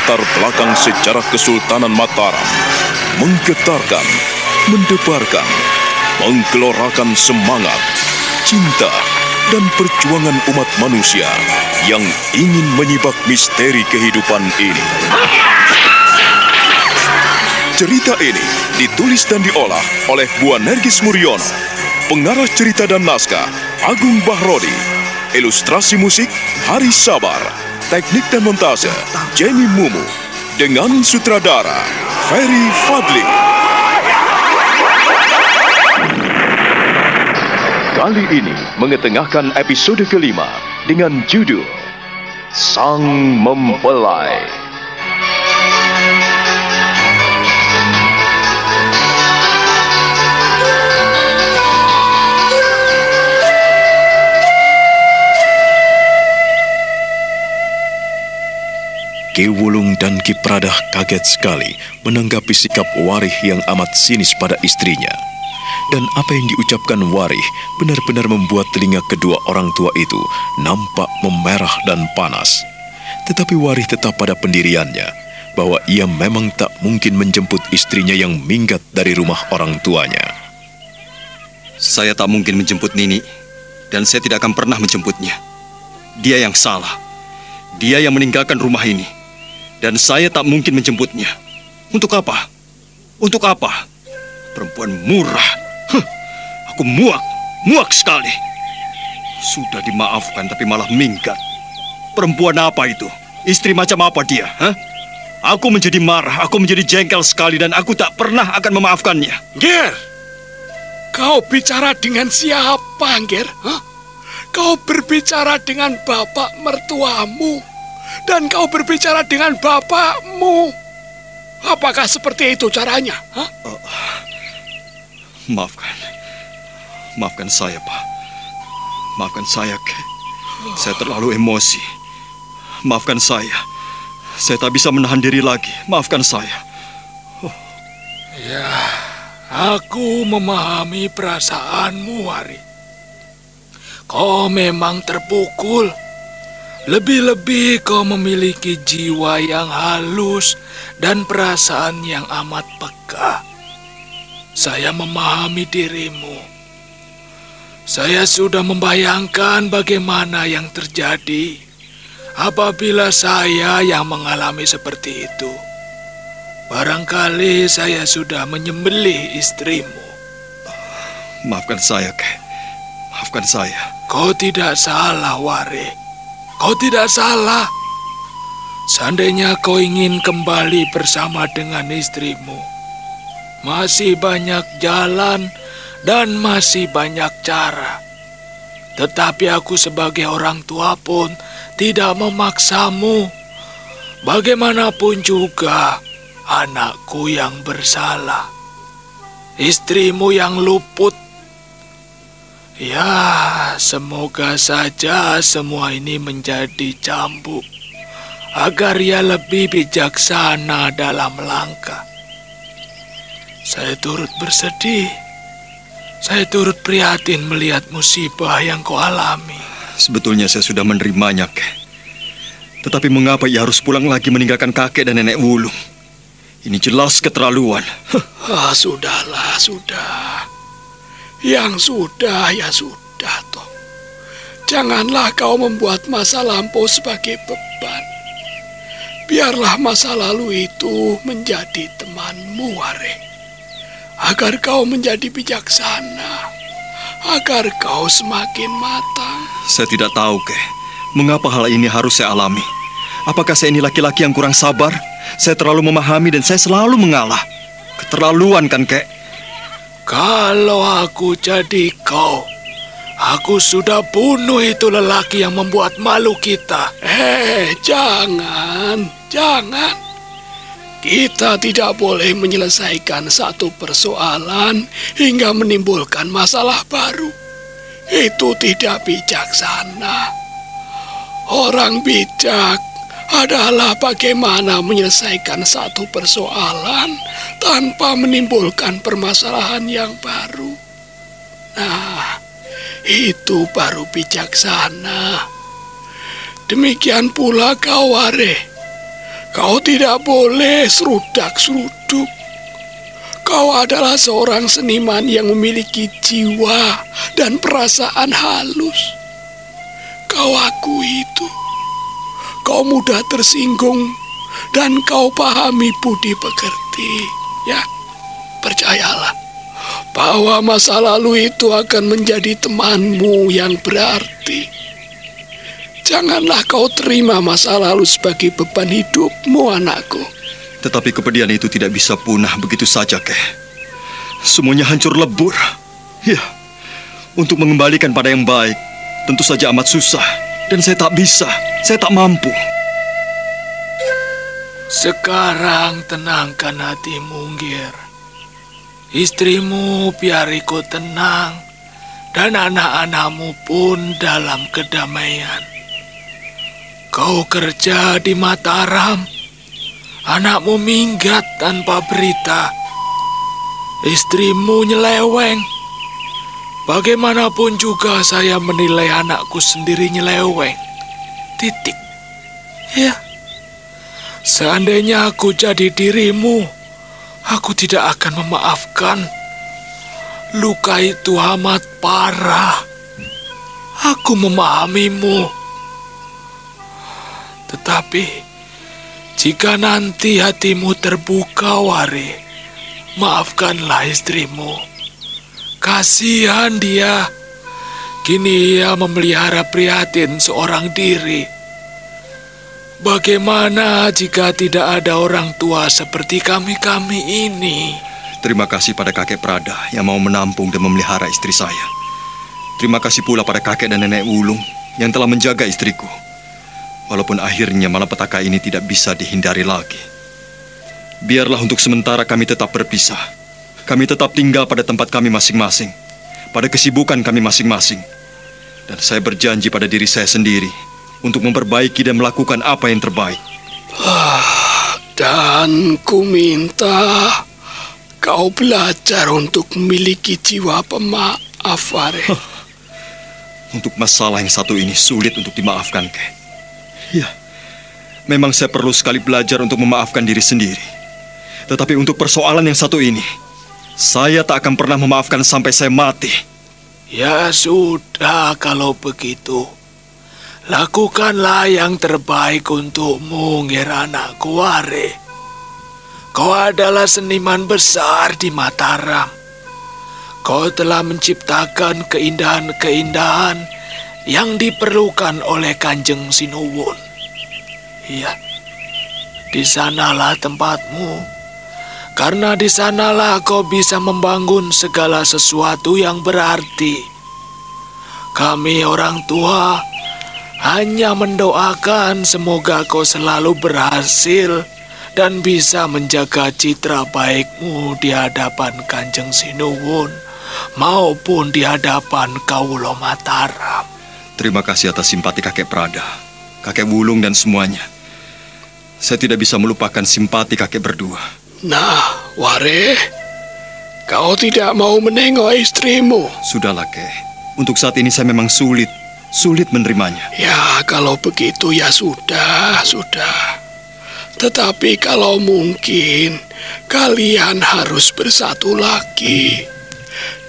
latar belakang sejarah Kesultanan Mataram, menggetarkan, mendebarkan, menggelorakan semangat, cinta, dan perjuangan umat manusia yang ingin menyibak misteri kehidupan ini. Cerita ini ditulis dan diolah oleh Bu Nergis Muriono, pengarah cerita dan naskah Agung Bahrodi, ilustrasi musik Haris Sabar, teknik dan montase Jenny Mumu, dengan sutradara Ferry Fadli. Kali ini mengetengahkan episode kelima dengan judul Sang Mempelai. Ki Wulung dan Ki Pradah kaget sekali menanggapi sikap Warih yang amat sinis pada istrinya. Dan apa yang diucapkan Warih benar-benar membuat telinga kedua orang tua itu nampak memerah dan panas. Tetapi Warih tetap pada pendiriannya bahwa ia memang tak mungkin menjemput istrinya yang minggat dari rumah orang tuanya. Saya tak mungkin menjemput Nini, dan saya tidak akan pernah menjemputnya. Dia yang salah. Dia yang meninggalkan rumah ini. Dan saya tak mungkin menjemputnya. Untuk apa? Untuk apa? Perempuan murah. Aku muak sekali. Sudah dimaafkan tapi malah minggat. Perempuan apa itu? Istri macam apa dia? Aku menjadi marah, aku menjadi jengkel sekali dan aku tak pernah akan memaafkannya. Ger, kau bicara dengan siapa, Ger? Kau berbicara dengan bapak mertuamu. Dan kau berbicara dengan bapakmu. Apakah seperti itu caranya? Maafkan saya, Pak. Maafkan saya, Kek. Saya terlalu emosi. Maafkan saya. Saya tak bisa menahan diri lagi. Maafkan saya. Ya, aku memahami perasaanmu, Wari. Kau memang terpukul. Lebih-lebih kau memiliki jiwa yang halus dan perasaan yang amat peka. Saya memahami dirimu. Saya sudah membayangkan bagaimana yang terjadi apabila saya yang mengalami seperti itu. Barangkali saya sudah menyembelih istrimu. Maafkan saya, Kek. Maafkan saya. Kau tidak salah, Wari. Kau tidak salah. Seandainya kau ingin kembali bersama dengan istrimu, masih banyak jalan dan masih banyak cara. Tetapi aku sebagai orang tua pun tidak memaksamu. Bagaimanapun juga, anakku yang bersalah, istrimu yang luput. Ya, semoga saja semua ini menjadi cambuk agar ia lebih bijaksana dalam melangkah. Saya turut bersedih. Saya turut prihatin melihat musibah yang kau alami. Sebetulnya saya sudah menerimanya, Kek. Tetapi mengapa ia harus pulang lagi meninggalkan kakek dan nenek Wulung? Ini jelas keterlaluan. Sudahlah, sudah. Yang sudah, ya sudah, toh. Janganlah kau membuat masa lampau sebagai beban. Biarlah masa lalu itu menjadi temanmu, Wari. Agar kau menjadi bijaksana. Agar kau semakin matang. Saya tidak tahu, Kek. Mengapa hal ini harus saya alami? Apakah saya ini laki-laki yang kurang sabar? Saya terlalu memahami dan saya selalu mengalah. Keterlaluan kan, Kek? Kalau aku jadi kau, aku sudah bunuh itu lelaki yang membuat malu kita. Jangan. Kita tidak boleh menyelesaikan satu persoalan hingga menimbulkan masalah baru. Itu tidak bijaksana. Orang bijak adalah bagaimana menyelesaikan satu persoalan tanpa menimbulkan permasalahan yang baru. Nah, itu baru bijaksana. Demikian pula kau, Wari. Kau tidak boleh serudak-seruduk. Kau adalah seorang seniman yang memiliki jiwa dan perasaan halus. Kau akui itu. Kau mudah tersinggung dan kau pahami budi pekerti. Ya, percayalah bahwa masa lalu itu akan menjadi temanmu yang berarti. Janganlah kau terima masa lalu sebagai beban hidupmu, anakku. Tetapi kepedihan itu tidak bisa punah begitu saja, Keh. Semuanya hancur lebur. Ya, untuk mengembalikan pada yang baik, tentu saja amat susah. Dan saya tak bisa, saya tak mampu. Sekarang tenangkan hatimu, Ngir. Istrimu biar ikut tenang, dan anak-anakmu pun dalam kedamaian. Kau kerja di Mataram, anakmu minggat tanpa berita, istrimu nyeleweng. Bagaimanapun juga saya menilai anakku sendiri nyeleweng. Titik. Ya, seandainya aku jadi dirimu, aku tidak akan memaafkan. Luka itu amat parah. Aku memahamimu. Tetapi, jika nanti hatimu terbuka, Wari, maafkanlah istrimu. Kasihan dia. Kini ia memelihara prihatin seorang diri. Bagaimana jika tidak ada orang tua seperti kami-kami ini? Terima kasih pada kakek Prada yang mau menampung dan memelihara istri saya. Terima kasih pula pada kakek dan nenek Wulung yang telah menjaga istriku. Walaupun akhirnya malapetaka ini tidak bisa dihindari lagi. Biarlah untuk sementara kami tetap berpisah. Kami tetap tinggal pada tempat kami masing-masing, pada kesibukan kami masing-masing. Dan saya berjanji pada diri saya sendiri untuk memperbaiki dan melakukan apa yang terbaik. Dan ku minta kau belajar untuk memiliki jiwa pemaaf, Wari. Untuk masalah yang satu ini sulit untuk dimaafkan, Keh. Ya, memang saya perlu sekali belajar untuk memaafkan diri sendiri. Tetapi untuk persoalan yang satu ini, saya tak akan pernah memaafkan sampai saya mati. Ya sudah, kalau begitu. Lakukanlah yang terbaik untukmu, Ngir anakku, Wari. Kau adalah seniman besar di Mataram. Kau telah menciptakan keindahan-keindahan yang diperlukan oleh Kanjeng Sinuwun. Iya, di sanalah tempatmu. Karena di sanalah kau bisa membangun segala sesuatu yang berarti. Kami orang tua hanya mendoakan semoga kau selalu berhasil dan bisa menjaga citra baikmu di hadapan Kanjeng Sinuwun maupun di hadapan Kawula Mataram. Terima kasih atas simpati kakek Prada, kakek Wulung dan semuanya. Saya tidak bisa melupakan simpati kakek berdua. Nah, Wari, kau tidak mau menengok istrimu. Sudahlah, Keh. Untuk saat ini saya memang sulit menerimanya. Ya, kalau begitu ya sudah. Tetapi kalau mungkin kalian harus bersatu lagi.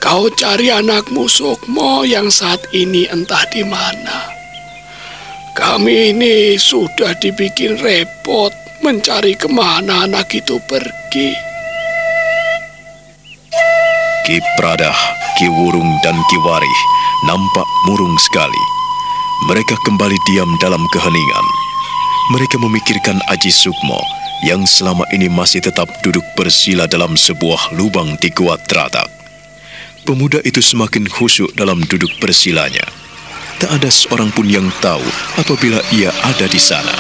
Kau cari anakmu Sukmo yang saat ini entah di mana. Kami ini sudah dibikin repot mencari kemana anak itu pergi. Ki Pradah, Ki Wurung, dan Ki Warih nampak murung sekali. Mereka kembali diam dalam keheningan. Mereka memikirkan Aji Sukmo yang selama ini masih tetap duduk bersila dalam sebuah lubang di Gua Teratak. Pemuda itu semakin khusyuk dalam duduk bersilanya. Tak ada seorang pun yang tahu apabila ia ada di sana.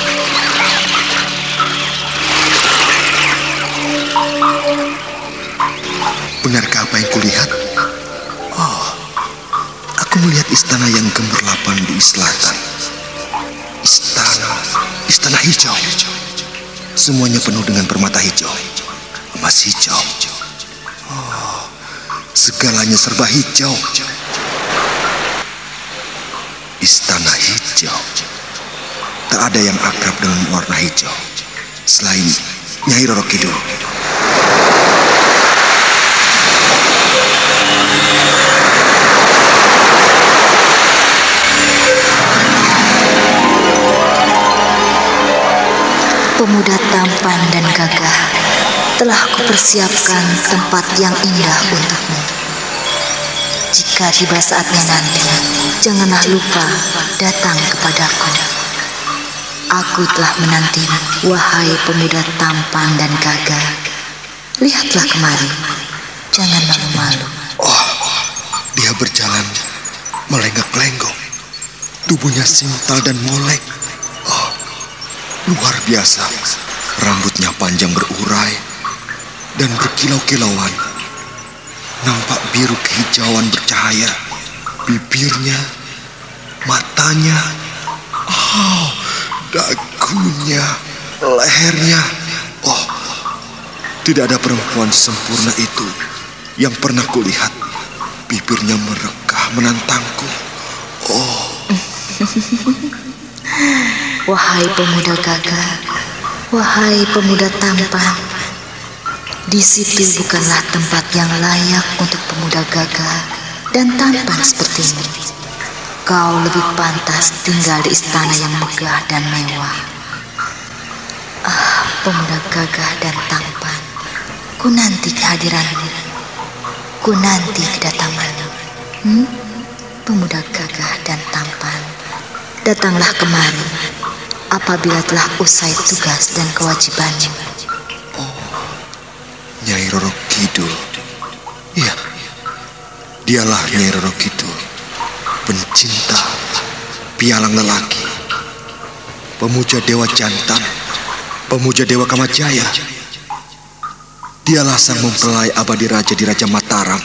Benarkah apa yang kulihat? Oh, aku melihat istana yang gemerlapan di selatan. Istana hijau. Semuanya penuh dengan permata hijau, emas hijau. Oh, segalanya serba hijau. Istana hijau. Tak ada yang akrab dengan warna hijau. selain Nyai Roro Kidul. Pemuda tampan dan gagah, telah kupersiapkan tempat yang indah untukmu. Jika tiba saatnya nanti, janganlah lupa datang kepadaku. Aku telah menantimu, wahai pemuda tampan dan gagah. Lihatlah kemari, jangan malu-malu. Oh, dia berjalan melenggak-lenggok. Tubuhnya simpal dan molek. Oh, luar biasa. Rambutnya panjang berurai dan berkilau-kilauan. Nampak biru kehijauan bercahaya. Bibirnya, matanya, dagunya, lehernya. Oh, tidak ada perempuan sempurna itu yang pernah kulihat. Bibirnya merekah menantangku. Oh. Wahai pemuda gagah, wahai pemuda tampan, di situ bukanlah tempat yang layak untuk pemuda gagah dan tampan sepertimu. Kau lebih pantas tinggal di istana yang megah dan mewah. Pemuda gagah dan tampan, ku nanti kehadiranmu, ku nanti kedatanganmu. Pemuda gagah dan tampan, datanglah kemari apabila telah usai tugas dan kewajibanmu. Oh, Nyai Roro Kidul. Iya, dialah Nyai Roro Kidul, pencinta pialang lelaki, pemuja dewa jantan, pemuja dewa Kamajaya. Dialah sang mempelai abadi raja di Raja Mataram.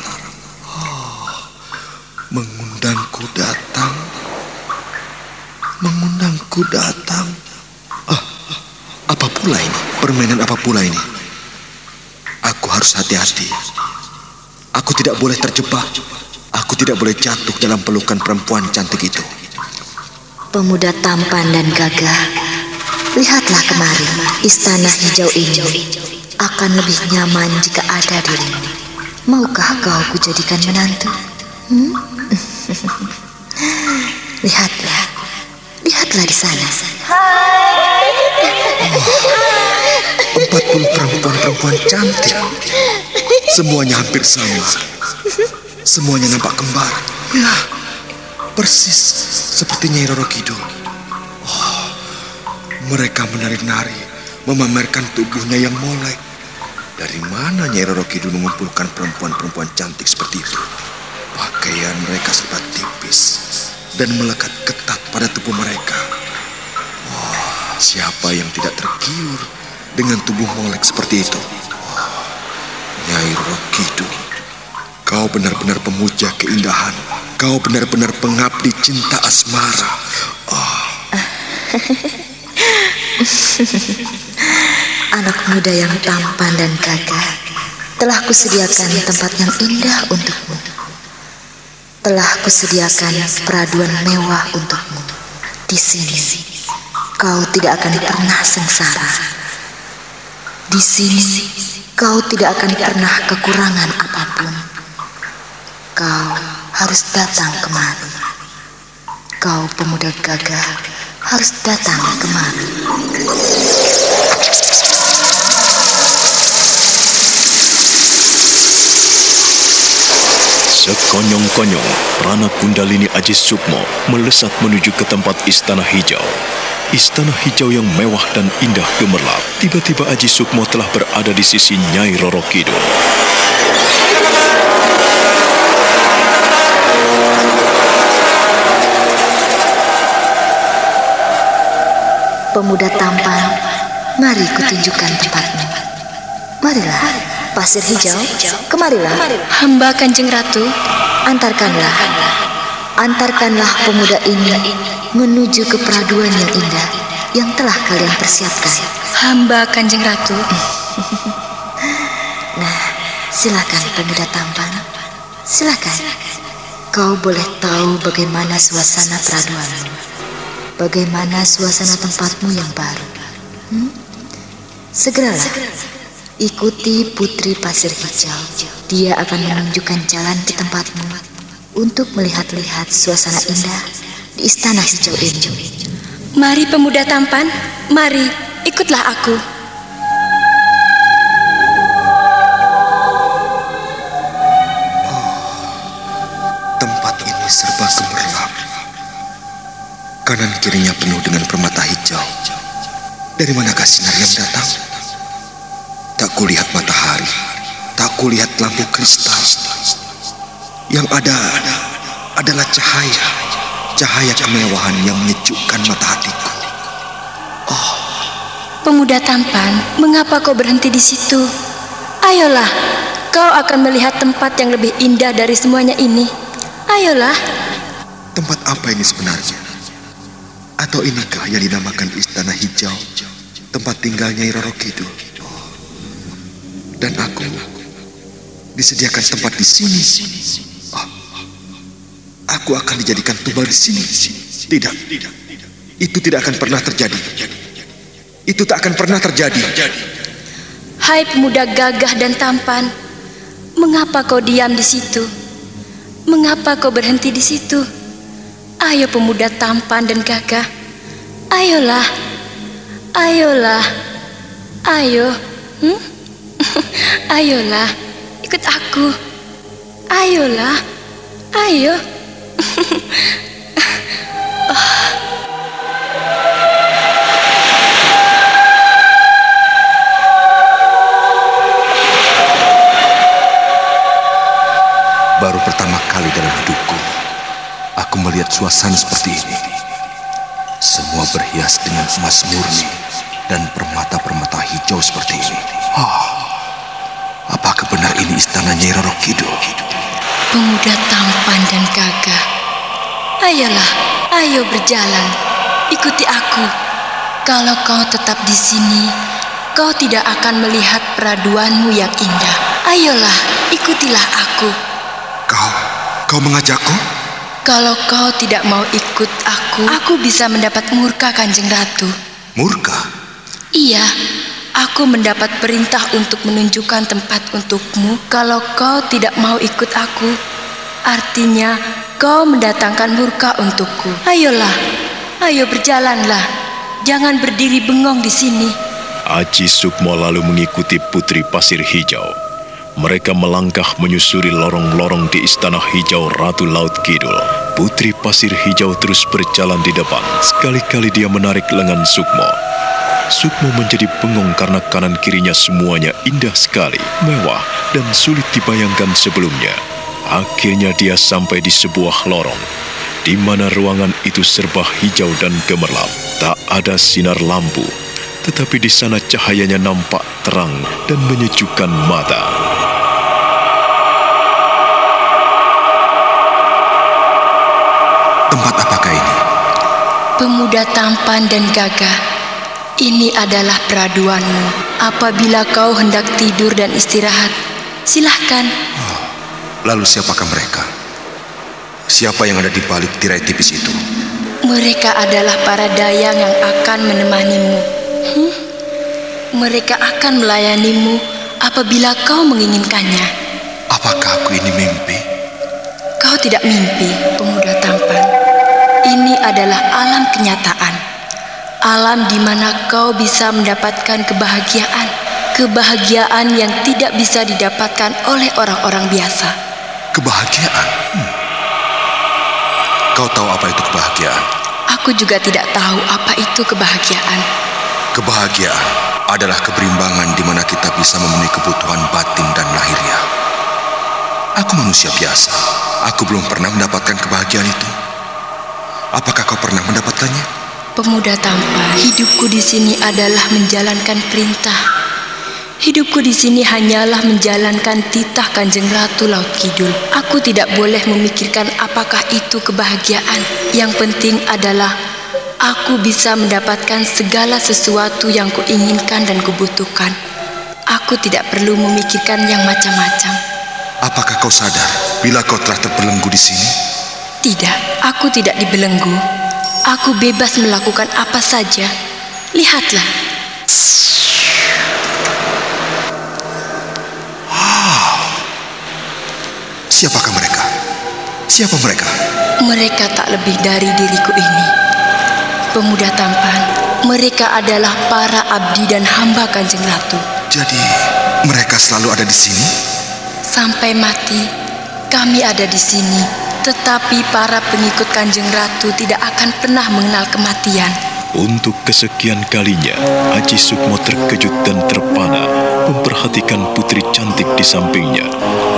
Mengundangku datang. Mengundangku datang. Apa pula ini? Permainan apa pula ini? Aku harus hati-hati. Aku tidak boleh terjebak. Aku tidak boleh jatuh dalam pelukan perempuan cantik itu. Pemuda tampan dan gagah, lihatlah kemari. Istana hijau ini akan lebih nyaman jika ada dirimu. Maukah kau kujadikan menantu? Lihatlah di sana. 40 perempuan-perempuan cantik. Semuanya hampir sama. Semuanya nampak kembar. Ya, persis seperti Nyai Roro Kidul. Oh, mereka menari-nari, memamerkan tubuhnya yang molek. Dari mana Nyai Roro Kidul mengumpulkan perempuan-perempuan cantik seperti itu? Pakaian mereka serba tipis dan melekat ketat pada tubuh mereka. Wah, siapa yang tidak tergiur dengan tubuh molek seperti itu? Nyai Roro Kidul, kau benar-benar pemuja keindahan. Kau benar-benar pengabdi cinta asmara. Anak muda yang tampan dan gagah, telah kusediakan tempat yang indah untukmu. Telah kusediakan peraduan mewah untukmu. Di sini, kau tidak akan pernah sengsara. Di sini, kau tidak akan pernah kekurangan apapun. Kau harus datang kemari. Kau pemuda gagah harus datang kemari. Sekonyong-konyong, Prana Kundalini Aji Sukmo melesat menuju ke tempat istana hijau. Istana hijau yang mewah dan indah gemerlap. Tiba-tiba Aji Sukmo telah berada di sisi Nyai Roro Kidul. Pemuda tampan, mari kutunjukkan tempatmu. Marilah, pasir hijau, kemarilah. Hamba Kanjeng Ratu. Antarkanlah pemuda ini menuju ke peraduan yang indah yang telah kalian persiapkan. Hamba Kanjeng Ratu. Nah, silakan pemuda tampan. Silakan. Kau boleh tahu bagaimana suasana peraduanmu. Bagaimana suasana tempatmu yang baru. Segeralah, ikuti Putri Pasir Hijau. Dia akan menunjukkan jalan ke tempatmu untuk melihat-lihat suasana indah di Istana Hijau ini. Mari pemuda tampan, mari ikutlah aku. Tempat ini serba gemerlap. Kanan kirinya penuh dengan permata hijau. Dari manakah sinar yang datang? Tak kulihat matahari, tak kulihat lampu kristal. Yang ada adalah cahaya kemewahan yang menyejukkan mata hatiku. Pemuda tampan, mengapa kau berhenti di situ? Ayolah, kau akan melihat tempat yang lebih indah dari semuanya ini. Ayolah. Tempat apa ini sebenarnya? Atau inikah yang dinamakan Istana Hijau, tempat tinggalnya Nyi Roro Kidul? Dan aku disediakan tempat di sini. Aku akan dijadikan tumbal di sini. Tidak. Itu tidak akan pernah terjadi. Itu tak akan pernah terjadi. Hai pemuda gagah dan tampan, mengapa kau diam di situ? Mengapa kau berhenti di situ? Ayo pemuda tampan dan gagah, ayolah, ayolah, ayo, ayolah, ikut aku, ayolah, ayo. Baru pertama kali dalam hidupku aku melihat suasana seperti ini. Semua berhias dengan emas murni dan permata-permata hijau seperti ini. Apakah benar ini istana Nyi Roro Kidul? Pemuda tampan dan gagah, ayolah, ayo berjalan, ikuti aku. Kalau kau tetap di sini, kau tidak akan melihat peraduanmu yang indah. Ayolah, ikutilah aku. Kau mengajakku? Kalau kau tidak mau ikut aku bisa mendapat murka Kanjeng Ratu. Murka? Iya, aku mendapat perintah untuk menunjukkan tempat untukmu. Kalau kau tidak mau ikut aku, artinya kau mendatangkan murka untukku. Ayolah, ayo berjalanlah. Jangan berdiri bengong di sini. Aji Sukmo lalu mengikuti Putri Pasir Hijau. Mereka melangkah menyusuri lorong-lorong di Istana Hijau Ratu Laut Kidul. Putri Pasir Hijau terus berjalan di depan. Sekali-kali dia menarik lengan Sukmo. Sukmo menjadi bengong karena kanan kirinya semuanya indah sekali, mewah, dan sulit dibayangkan sebelumnya. Akhirnya dia sampai di sebuah lorong, di mana ruangan itu serba hijau dan gemerlap. Tak ada sinar lampu, tetapi di sana cahayanya nampak terang dan menyejukkan mata. Tempat apakah ini? Pemuda tampan dan gagah, ini adalah peraduanmu. Apabila kau hendak tidur dan istirahat, silahkan. Lalu siapakah mereka? Siapa yang ada di balik tirai tipis itu? Mereka adalah para dayang yang akan menemanimu. Mereka akan melayanimu apabila kau menginginkannya. Apakah aku ini mimpi? Kau tidak mimpi, pemuda tampan. Ini adalah alam kenyataan. Alam di mana kau bisa mendapatkan kebahagiaan. Kebahagiaan yang tidak bisa didapatkan oleh orang-orang biasa. Kebahagiaan? Kau tahu apa itu kebahagiaan? Aku juga tidak tahu apa itu kebahagiaan. Kebahagiaan adalah keberimbangan di mana kita bisa memenuhi kebutuhan batin dan lahiriah. Aku manusia biasa. Aku belum pernah mendapatkan kebahagiaan itu. Apakah kau pernah mendapatkannya? Pemuda tampan, hidupku di sini adalah menjalankan perintah. Hidupku di sini hanyalah menjalankan titah Kanjeng Ratu Laut Kidul. Aku tidak boleh memikirkan apakah itu kebahagiaan. Yang penting adalah aku bisa mendapatkan segala sesuatu yang kuinginkan dan kubutuhkan. Aku tidak perlu memikirkan yang macam-macam. Apakah kau sadar bila kau telah terbelenggu di sini? Tidak, aku tidak dibelenggu. Aku bebas melakukan apa saja. Lihatlah. Siapakah mereka? Siapa mereka? Mereka tak lebih dari diriku ini. Pemuda tampan, mereka adalah para abdi dan hamba Kanjeng Ratu. Jadi, mereka selalu ada di sini? Sampai mati, kami ada di sini. Tetapi para pengikut Kanjeng Ratu tidak akan pernah mengenal kematian. Untuk kesekian kalinya, Aji Sukmo terkejut dan terpana memperhatikan putri cantik di sampingnya.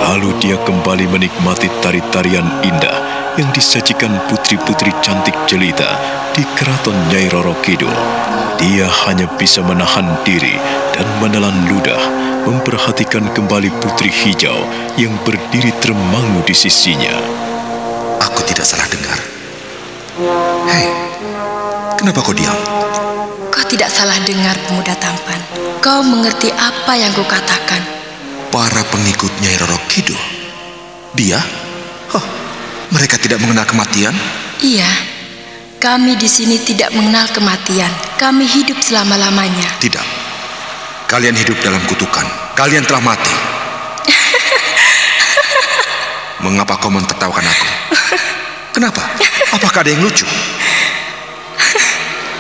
Lalu dia kembali menikmati tari-tarian indah yang disajikan putri-putri cantik jelita di keraton Nyai Roro Kidul. Dia hanya bisa menahan diri dan menelan ludah memperhatikan kembali putri hijau yang berdiri termangu di sisinya. Aku tidak salah dengar. Hei, kenapa kau diam? Kau tidak salah dengar, pemuda tampan. Kau mengerti apa yang kau katakan. Para pengikut Nyai Roro Kidul? Dia? Mereka tidak mengenal kematian? Iya, kami di sini tidak mengenal kematian. Kami hidup selama-lamanya. Tidak. Kalian hidup dalam kutukan. Kalian telah mati. Mengapa kau mentertawakan aku? Kenapa? Apakah ada yang lucu?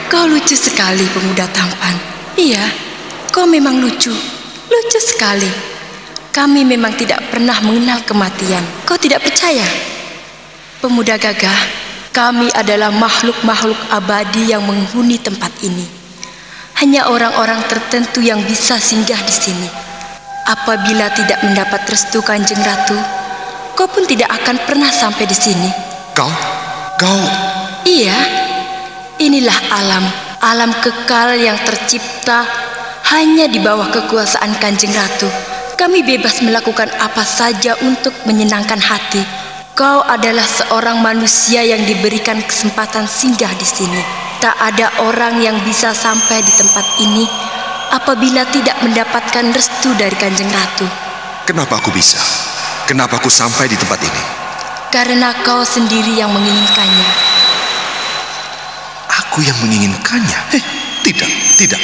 Kau lucu sekali, pemuda tampan. Iya, kau memang lucu. Lucu sekali. Kami memang tidak pernah mengenal kematian. Kau tidak percaya? Pemuda gagah, kami adalah makhluk-makhluk abadi yang menghuni tempat ini. Hanya orang-orang tertentu yang bisa singgah di sini. Apabila tidak mendapat restu Kanjeng Ratu, kau pun tidak akan pernah sampai di sini. Kau? Iya, inilah alam kekal yang tercipta hanya di bawah kekuasaan Kanjeng Ratu. Kami bebas melakukan apa saja untuk menyenangkan hati. Kau adalah seorang manusia yang diberikan kesempatan singgah di sini. Tak ada orang yang bisa sampai di tempat ini apabila tidak mendapatkan restu dari Kanjeng Ratu. Kenapa aku bisa? Kenapa aku sampai di tempat ini? Karena kau sendiri yang menginginkannya. Aku yang menginginkannya? Tidak.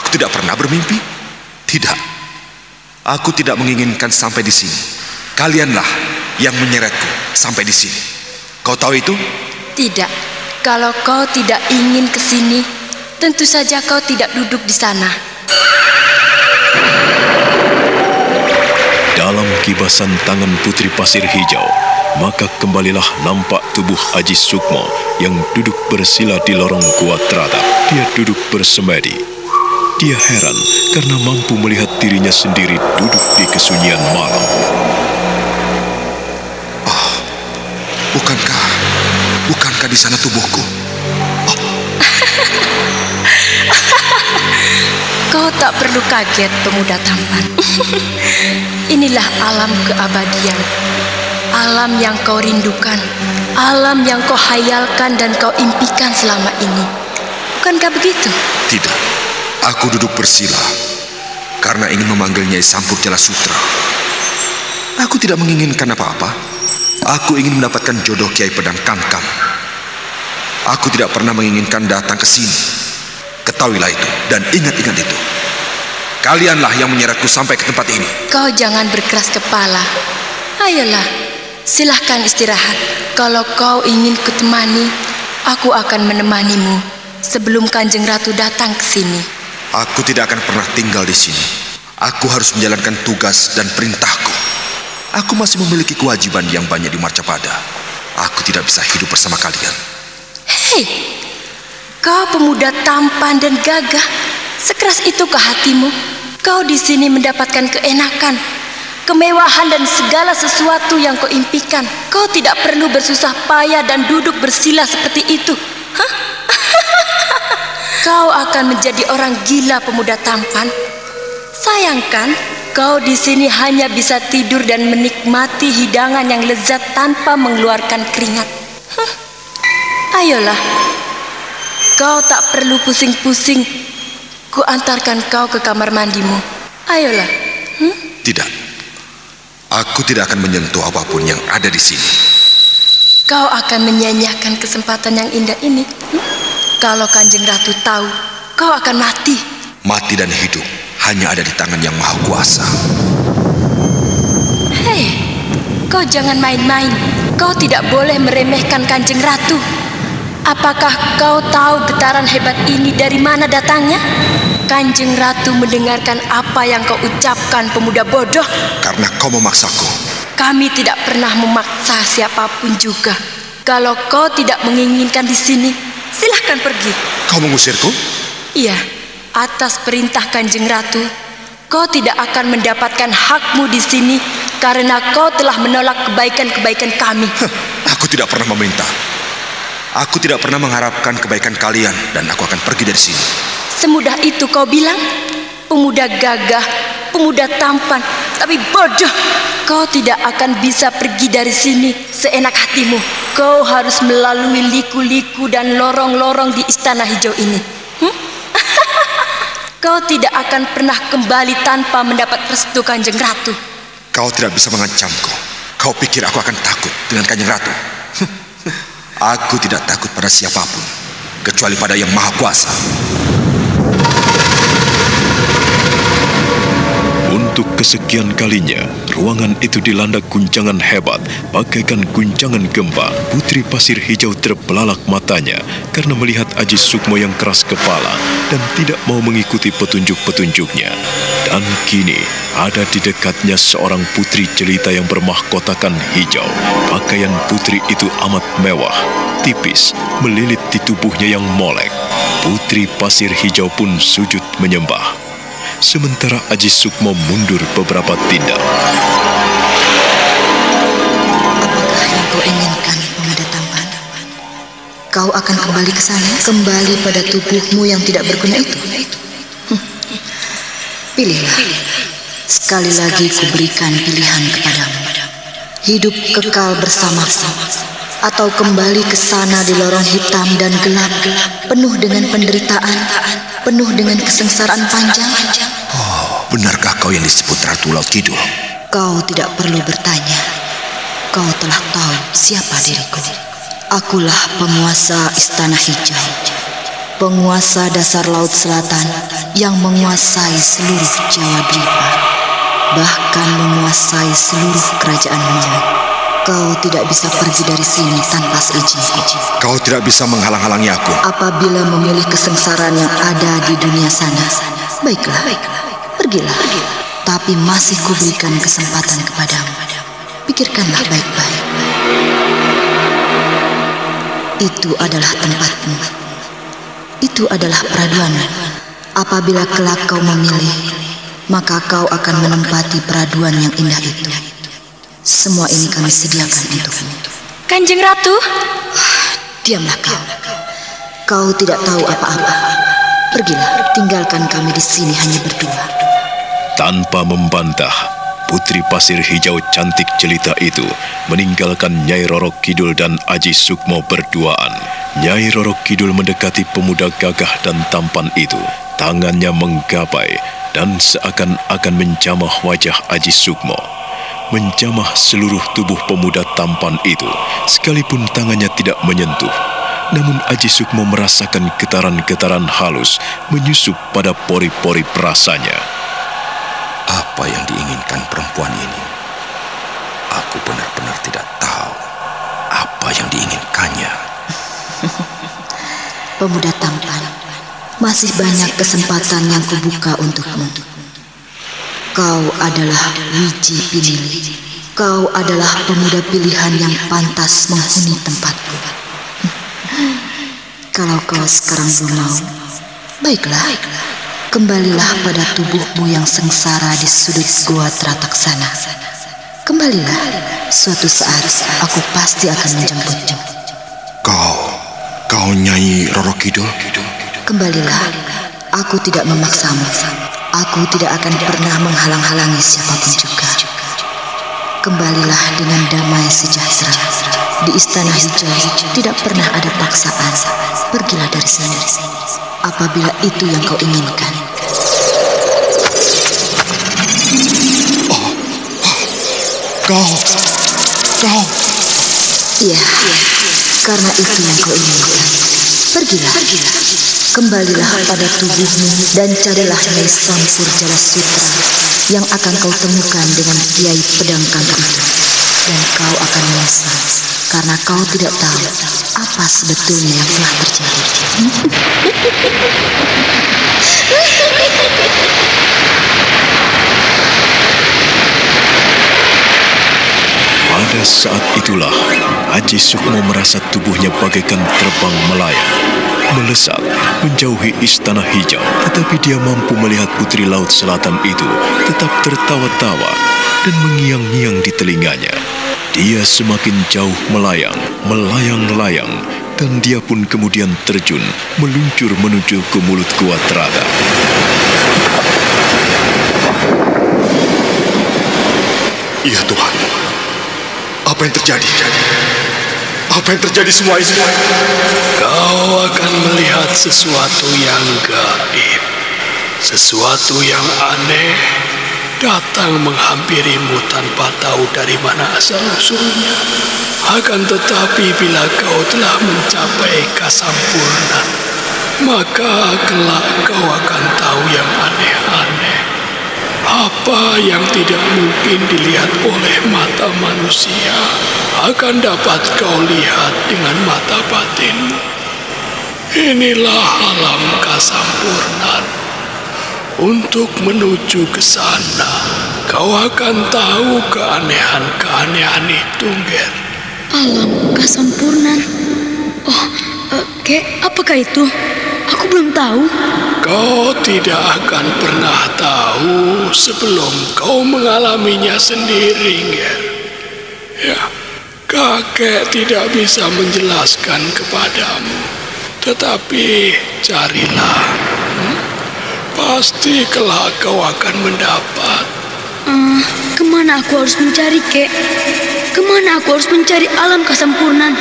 Aku tidak pernah bermimpi. Tidak. Aku tidak menginginkan sampai di sini. Kalianlah yang menyeretku sampai di sini. Kau tahu itu? Tidak. Kalau kau tidak ingin ke sini, tentu saja kau tidak duduk di sana. Dalam kibasan tangan putri pasir hijau, maka kembalilah nampak tubuh Aji Sukmo yang duduk bersila di lorong gua Tratap. Dia duduk bersemedi. Dia heran karena mampu melihat dirinya sendiri duduk di kesunyian malam. Bukankah di sana tubuhku? Kau tak perlu kaget, pemuda tampan. Inilah alam keabadian. Alam yang kau rindukan. Alam yang kau hayalkan dan kau impikan selama ini. Bukankah begitu? Tidak. Aku duduk bersila karena ingin memanggil Nyai Sampur Jala Sutra. Aku tidak menginginkan apa-apa. Aku ingin mendapatkan jodoh Kiai Pedang Kamkam. Aku tidak pernah menginginkan datang ke sini. Ketahuilah itu dan ingat-ingat itu. Kalianlah yang menyeretku sampai ke tempat ini. Kau jangan berkeras kepala. Ayolah, silahkan istirahat. Kalau kau ingin kutemani, aku akan menemanimu sebelum Kanjeng Ratu datang ke sini. Aku tidak akan pernah tinggal di sini. Aku harus menjalankan tugas dan perintahku. Aku masih memiliki kewajiban yang banyak di Marcapada. Aku tidak bisa hidup bersama kalian. Hei, kau pemuda tampan dan gagah. Sekeras itukah hatimu? Kau di sini mendapatkan keenakan, kemewahan dan segala sesuatu yang kau impikan. Kau tidak perlu bersusah payah dan duduk bersila seperti itu. Hah? Kau akan menjadi orang gila, pemuda tampan. Sayangkan, kau di sini hanya bisa tidur dan menikmati hidangan yang lezat tanpa mengeluarkan keringat. Ayolah, kau tak perlu pusing-pusing. Ku antarkan kau ke kamar mandimu. Ayolah. Tidak. Aku tidak akan menyentuh apapun yang ada di sini. Kau akan menyia-nyiakan kesempatan yang indah ini. Kalau Kanjeng Ratu tahu, kau akan mati. Mati dan hidup hanya ada di tangan Yang Maha Kuasa. Hei, Kau jangan main-main. Kau tidak boleh meremehkan Kanjeng Ratu. Apakah kau tahu getaran hebat ini dari mana datangnya? Kanjeng Ratu mendengarkan apa yang kau ucapkan, pemuda bodoh. Karena kau memaksaku. Kami tidak pernah memaksa siapapun juga. Kalau kau tidak menginginkan di sini, silahkan pergi. Kau mengusirku? Iya, atas perintah Kanjeng Ratu. Kau tidak akan mendapatkan hakmu di sini karena kau telah menolak kebaikan-kebaikan kami. Aku tidak pernah meminta. Aku tidak pernah mengharapkan kebaikan kalian dan aku akan pergi dari sini. Semudah itu kau bilang? Pemuda gagah, pemuda tampan, tapi bodoh. Kau tidak akan bisa pergi dari sini seenak hatimu. Kau harus melalui liku-liku dan lorong-lorong di Istana Hijau ini. Kau tidak akan pernah kembali tanpa mendapat restu Kanjeng Ratu. Kau tidak bisa mengancamku. Kau pikir aku akan takut dengan Kanjeng Ratu? Aku tidak takut pada siapapun, kecuali pada Yang Maha Kuasa. Untuk kesekian kalinya, ruangan itu dilanda guncangan hebat, bagaikan guncangan gempa. Putri Pasir Hijau terbelalak matanya karena melihat Aji Sukmo yang keras kepala dan tidak mau mengikuti petunjuk-petunjuknya. Dan kini ada di dekatnya seorang putri jelita yang bermahkotakan hijau. Pakaian putri itu amat mewah, tipis, melilit di tubuhnya yang molek. Putri Pasir Hijau pun sujud menyembah. Sementara Aji Sukmo mundur beberapa tindak. Apakah yang kau inginkan, pemuda tampan? Kau akan kembali ke sana, kembali pada tubuhmu yang tidak berguna itu. Pilihlah. Sekali lagi kuberikan pilihan kepadamu. Hidup kekal bersamaku, atau kembali ke sana di lorong hitam dan gelap, penuh dengan penderitaan, penuh dengan kesengsaraan panjang. Oh, benarkah kau yang disebut Ratu Laut Kidul? Kau tidak perlu bertanya. Kau telah tahu siapa diriku. Akulah penguasa Istana Hijau, penguasa dasar Laut Selatan yang menguasai seluruh Jawa Dwipa, bahkan menguasai seluruh kerajaan Maut. Kau tidak bisa pergi dari sini tanpa seizinku. Kau tidak bisa menghalang-halangi aku. Apabila memilih kesengsaraan yang ada di dunia sana, baiklah, pergilah. Tapi masih kuberikan kesempatan kepadamu. Pikirkanlah baik-baik. Itu adalah tempatmu. Itu adalah peraduanmu. Apabila kelak kau memilih, maka kau akan menempati peraduan yang indah itu. Semua ini kami sediakan untukmu. Kanjeng Ratu? Diamlah kau. Kau tidak tahu apa-apa. Pergilah, tinggalkan kami di sini hanya berdua. Tanpa membantah, Putri Pasir Hijau cantik jelita itu meninggalkan Nyai Roro Kidul dan Aji Sukmo berduaan. Nyai Roro Kidul mendekati pemuda gagah dan tampan itu. Tangannya menggapai dan seakan-akan menjamah wajah Aji Sukmo. Menjamah seluruh tubuh pemuda tampan itu, sekalipun tangannya tidak menyentuh. Namun Aji Sukmo merasakan getaran-getaran halus menyusup pada pori-pori perasanya. Apa yang diinginkan perempuan ini? Aku benar-benar tidak tahu apa yang diinginkannya. Pemuda tampan, masih banyak kesempatan yang kubuka untukmu. Kau adalah Wiji Pinili. Kau adalah pemuda pilihan yang pantas menghuni tempatku. Kalau kau sekarang belum mau, baiklah, kembalilah pada tubuhmu yang sengsara di sudut gua teratak sana. Kembalilah, suatu saat aku pasti akan menjemputmu. Kau Nyai Roro Kidul? Kembalilah, aku tidak memaksamu. Aku tidak akan pernah menghalang-halangi siapapun juga. Kembalilah dengan damai sejahtera. Di Istana Hijau tidak pernah ada paksaan. Pergilah dari sini, apabila itu yang kau inginkan. Kau. Iya, karena itu yang kau inginkan. Pergilah. Kembalilah pada tubuhmu dan carilah Nyai Sampur Jala Sutra yang akan kau temukan dengan Kiai Pedang Kangkang itu. dan kau akan menyesal karena kau tidak tahu apa sebetulnya yang telah terjadi. Pada saat itulah Haji Sukmo merasa tubuhnya bagaikan terbang melayang, melesat menjauhi istana hijau. Tetapi dia mampu melihat putri laut selatan itu tetap tertawa-tawa dan mengiang-ngiang di telinganya. Dia semakin jauh melayang, melayang-layang, dan dia pun kemudian terjun, meluncur menuju ke mulut Gua Teraga. Iya Tuhan, apa yang terjadi? Apa yang terjadi semua ini? Kau akan melihat sesuatu yang gaib, sesuatu yang aneh datang menghampirimu tanpa tahu dari mana asal-usulnya. Akan tetapi bila kau telah mencapai kasampurnan, maka kelak kau akan tahu yang aneh-aneh. Apa yang tidak mungkin dilihat oleh mata manusia akan dapat kau lihat dengan mata batinmu. Inilah alam kasampurnan. Untuk menuju ke sana, kau akan tahu keanehan-keanehan itu, Ger. Alam kasampurnan. Oh, Kek, apakah itu? Aku belum tahu. Kau tidak akan pernah tahu sebelum kau mengalaminya sendiri, Ger. Ya, kakek tidak bisa menjelaskan kepadamu. Tetapi carilah. Pasti kelak kau akan mendapat. Kemana aku harus mencari, Kek? Kemana aku harus mencari alam kasampurnan?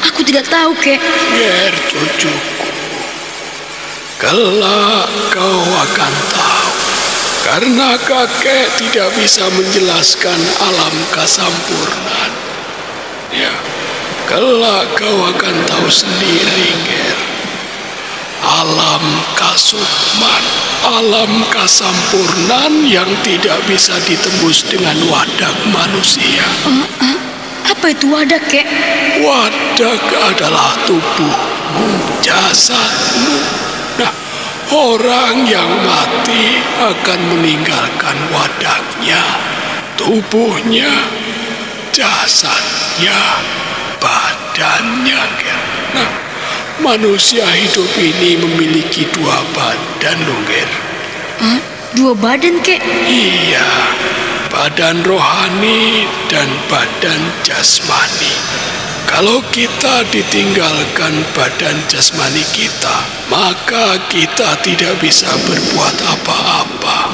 Aku tidak tahu, Kek. Ger, cucuku. Kelak kau akan tahu. Karena kakek tidak bisa menjelaskan alam kasampurnan. Ya, kelak kau akan tahu sendiri, Ger. Alam kasukman, alam kasampurnan yang tidak bisa ditembus dengan wadak manusia. Apa itu wadak, Kek? Wadak adalah tubuhmu, jasadmu. Nah, orang yang mati akan meninggalkan wadaknya, tubuhnya, jasadnya, badannya. Nah, manusia hidup ini memiliki 2 badan, Ger. 2 badan, Kek? Iya, badan rohani dan badan jasmani. Kalau kita ditinggalkan badan jasmani kita, maka kita tidak bisa berbuat apa-apa.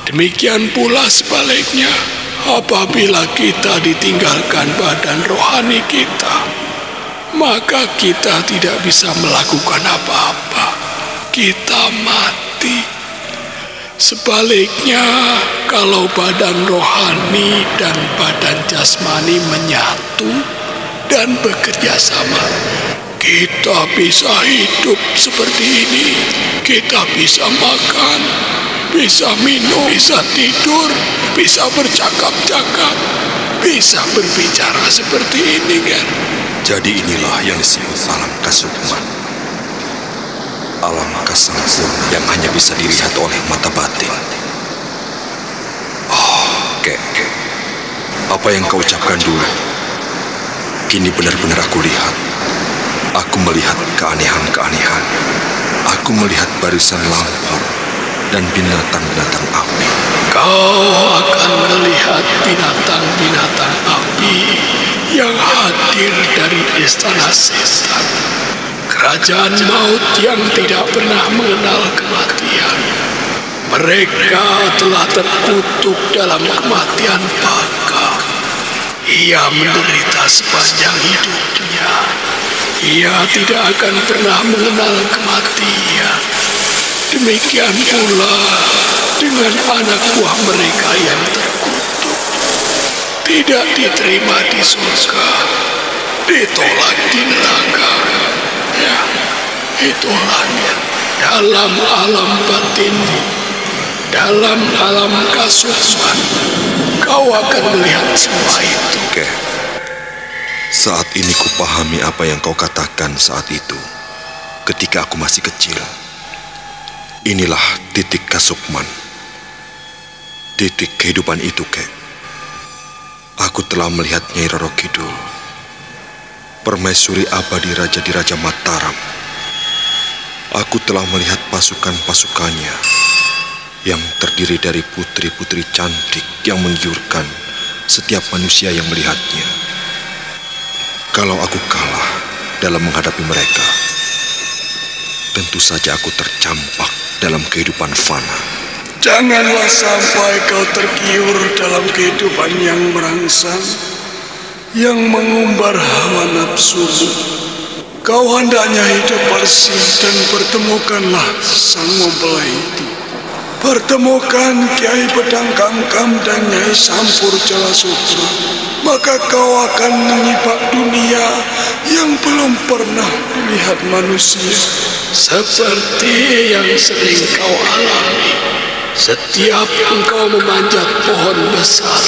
Demikian pula sebaliknya, apabila kita ditinggalkan badan rohani kita, maka kita tidak bisa melakukan apa-apa. Kita mati. Sebaliknya, kalau badan rohani dan badan jasmani menyatu dan bekerja sama, kita bisa hidup seperti ini. Kita bisa makan, bisa minum, bisa tidur, bisa bercakap-cakap, bisa berbicara seperti ini, kan? Jadi inilah yang disebut alam kasukman. Alam kasampurna yang hanya bisa dilihat oleh mata batin. Kek, apa yang kau ucapkan dulu, kini benar-benar aku lihat. Aku melihat keanehan-keanehan. Aku melihat barisan lampor dan binatang-binatang api. Kau akan melihat binatang-binatang api yang hadir dari istana setan. Kerajaan maut yang tidak pernah mengenal kematian. Mereka telah terkutuk dalam kematian baka. Ia menderita sepanjang hidupnya. Ia tidak akan pernah mengenal kematian. Demikian pula dengan anak buah mereka yang terkutuk. Tidak diterima di surga, ditolak di neraka. Ya, itulah dia. Dalam alam batin, dalam alam kasukman, kau akan melihat semua itu. Oke. Saat ini kupahami apa yang kau katakan saat itu, ketika aku masih kecil. Inilah titik Kasukman. Titik kehidupan itu, Kek. Aku telah melihat Nyai Roro Kidul, permaisuri abadi raja di Raja Mataram. Aku telah melihat pasukan-pasukannya yang terdiri dari putri-putri cantik yang menggiurkan setiap manusia yang melihatnya. Kalau aku kalah dalam menghadapi mereka, tentu saja aku tercampak dalam kehidupan fana. Janganlah sampai kau tergiur dalam kehidupan yang merangsang, yang mengumbar hawa nafsu. Kau hendaknya hidup bersih dan pertemukanlah sang mempelai itu. Pertemukan Kiai Pedang Kamkam dan Nyai Sampur Jalasutra, maka kau akan menyimak dunia yang belum pernah dilihat manusia. Seperti yang sering kau alami setiap engkau memanjat pohon besar.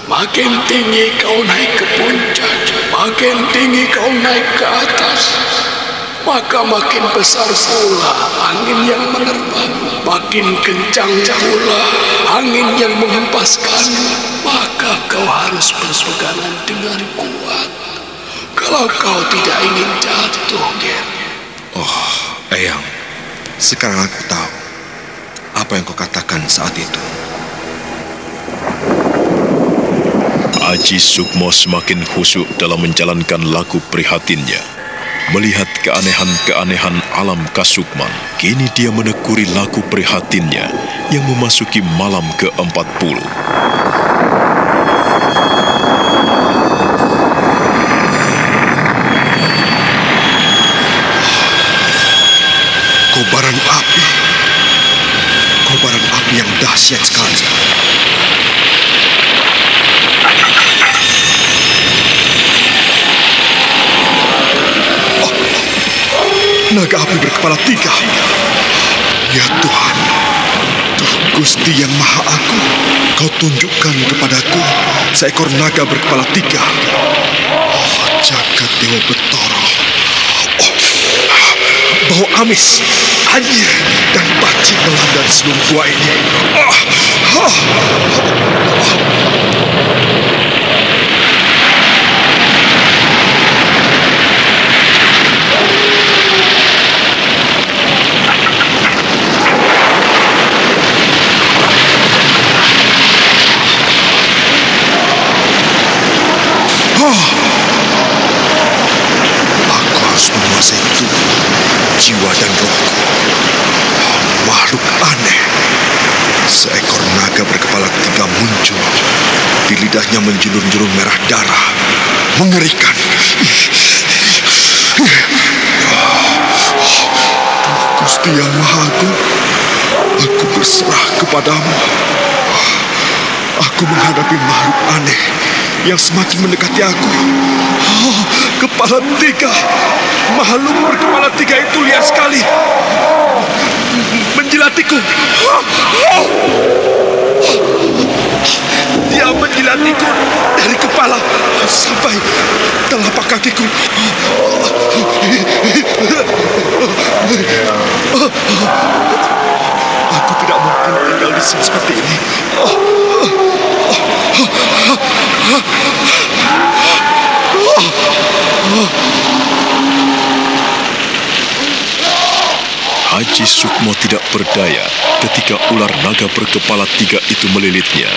Makin tinggi kau naik ke puncak, makin tinggi kau naik ke atas, maka makin besar pula angin yang menerbang, makin kencang pula angin yang menghempaskan. Maka kau harus berpegangan dengan kuat kalau kau tidak ingin jatuh, Ger. Oh, Eyang, sekarang aku tahu apa yang kau katakan saat itu. Aji Sukmo semakin khusyuk dalam menjalankan laku prihatinnya. Melihat keanehan-keanehan alam Kasukman, kini dia menekuni laku prihatinnya yang memasuki malam ke-40. Kobaran api. Kobaran api yang dahsyat sekali. Naga api berkepala 3. Ya Tuhan, Tuh Gusti yang Maha Agung, Kau tunjukkan kepadaku seekor naga berkepala 3. Oh, jagat Dewa Betara. Oh, bau amis, anjir, dan bacin melanda di seluruh gua ini. Aku harus menguasai tubuh, jiwa dan rohku. Makhluk aneh. Seekor naga berkepala 3 muncul. Di lidahnya menjulur-julur merah darah. Mengerikan. Gusti yang Maha Agung, aku berserah kepadamu. Aku menghadapi makhluk aneh yang semakin mendekati aku. Oh, kepala 3. Makhluk berkepala 3 itu liar sekali. Menjilatiku. Dia menjilatiku dari kepala sampai telapak kakiku. Aku tidak mungkin tinggal di sini seperti ini. Aji Sukmo tidak berdaya ketika ular naga berkepala 3 itu melilitnya.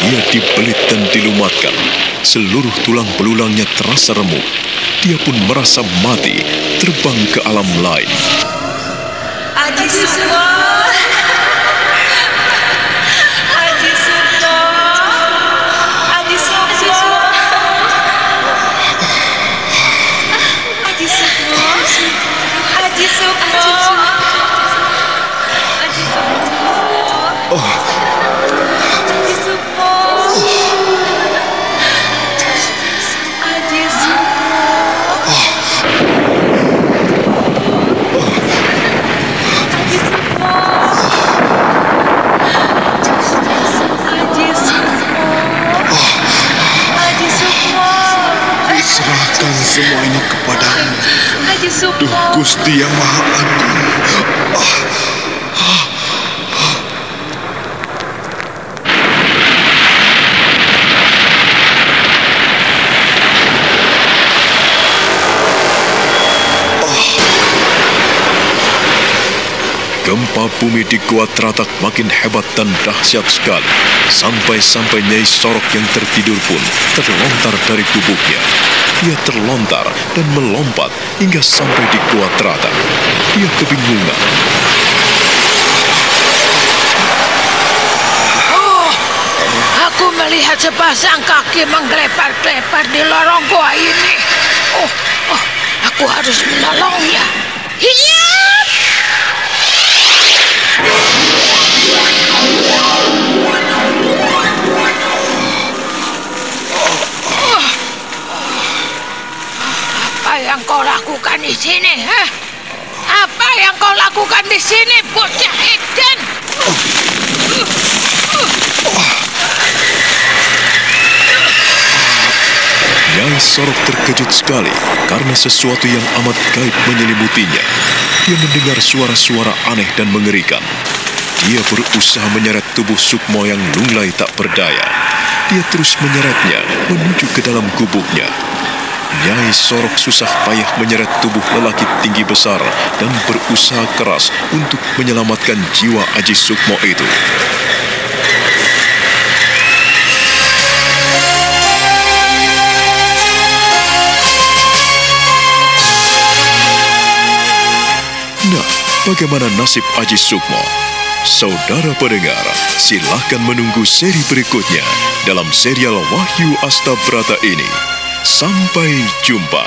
Dia dibelit dan dilumatkan. Seluruh tulang belulangnya terasa remuk. Dia pun merasa mati, terbang ke alam lain. Aji Sukmo! Aji Sukmo! Aji Sukmo! Aji Sukmo! Aji Sukmo! Aji Sukmo! semua ini kepadamu, Haji Duh Sukmo. Gusti yang Maha Agung. Gempa bumi di Gua Teratak makin hebat dan dahsyat sekali. Sampai-sampai Nyai Sorok yang tertidur pun terlontar dari gubuknya. Dia terlontar dan melompat hingga sampai di Gua Teratak. Dia kebingungan. Aku melihat sepasang kaki menggelepar-gelepar di lorong gua ini. Aku harus menolongnya. Hiya! Apa yang kau lakukan di sini, ha? Apa yang kau lakukan di sini, bocah Eden? Nyai Sorok terkejut sekali karena sesuatu yang amat gaib menyelimutinya. Dia mendengar suara-suara aneh dan mengerikan. Dia berusaha menyeret tubuh Sukmo yang lunglai tak berdaya. Dia terus menyeretnya menuju ke dalam gubuknya. Nyai Sorok susah payah menyeret tubuh lelaki tinggi besar dan berusaha keras untuk menyelamatkan jiwa Aji Sukmo itu. Nah, bagaimana nasib Aji Sukmo? Saudara pendengar, silahkan menunggu seri berikutnya dalam serial Wahyu Astabrata ini. Sampai jumpa.